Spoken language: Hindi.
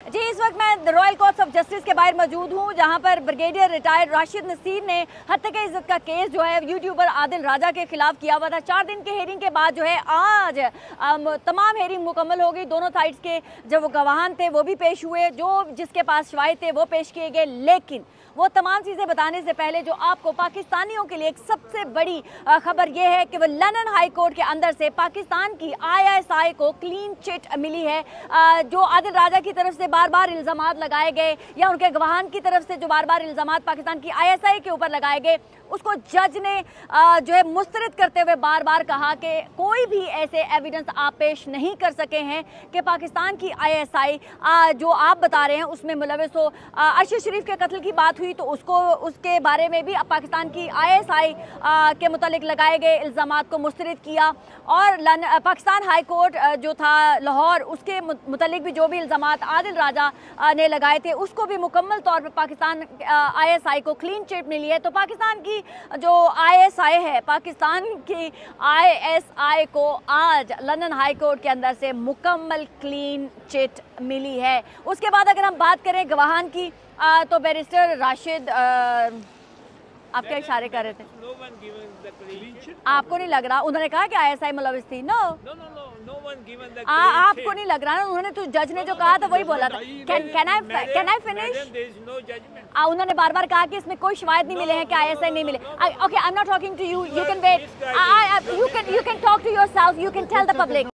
जी, इस वक्त मैं रॉयल कोर्ट्स ऑफ जस्टिस के बाहर मौजूद हूँ, जहाँ पर ब्रिगेडियर रिटायर्ड राशिद नसीर ने हत्या इज्जत का केस जो है यूट्यूबर आदिल राजा के खिलाफ किया हुआ था। 4 दिन के हेयरिंग के बाद जो है आज तमाम हेयरिंग मुकम्मल हो गई। दोनों साइड्स के जो वो गवाहान थे वो भी पेश हुए, जो जिसके पास शवाहिद थे वो पेश किए गए। लेकिन वो तमाम चीज़ें बताने से पहले जो आपको पाकिस्तानियों के लिए एक सबसे बड़ी खबर ये है कि वो लंदन हाई कोर्ट के अंदर से पाकिस्तान की ISI को क्लीन चिट मिली है। जो आदिल राजा की तरफ से बार बार इल्ज़ामात लगाए गए या उनके गवाहान की तरफ से जो बार बार इल्ज़ामात पाकिस्तान की ISI के ऊपर लगाए गए, उसको जज ने जो है मुस्तरद करते हुए बार बार कहा कि कोई भी ऐसे एविडेंस आप पेश नहीं कर सके हैं कि पाकिस्तान की ISI जो आप बता रहे हैं उसमें मुलविस हो। अरशद शरीफ के कत्ल की बात हुई तो उसके बारे में भी पाकिस्तान की ISI के मुतालिक लगाए गए इल्ज़ामात को मुस्तरद किया। और पाकिस्तान हाई कोर्ट जो था लाहौर, उसके मुतालिक भी जो भी इल्ज़ामात आदिल राजा ने लगाए थे उसको भी मुकम्मल तौर पर पाकिस्तान ISI को क्लीन चिट मिली है। तो पाकिस्तान की जो ISI है, पाकिस्तान की ISI को आज लंदन हाई कोर्ट के अंदर से मुकम्मल क्लीन चिट मिली है। उसके बाद अगर हम बात करें गवाहान की तो बैरिस्टर राशिद आप क्या इशारे कर रहे थे? आपको नहीं लग रहा? उन्होंने कहा कि ISI मुलविस थी। नो, आपको नहीं लग रहा ना? उन्होंने तो जज ने जो कहा था वही बोला था। Can I finish? उन्होंने बार बार कहा कि इसमें कोई शवाहिद नहीं मिले हैं कि ISI नहीं मिले। Okay, I am not talking to you, you can wait, you can talk to yourself, you can tell the public.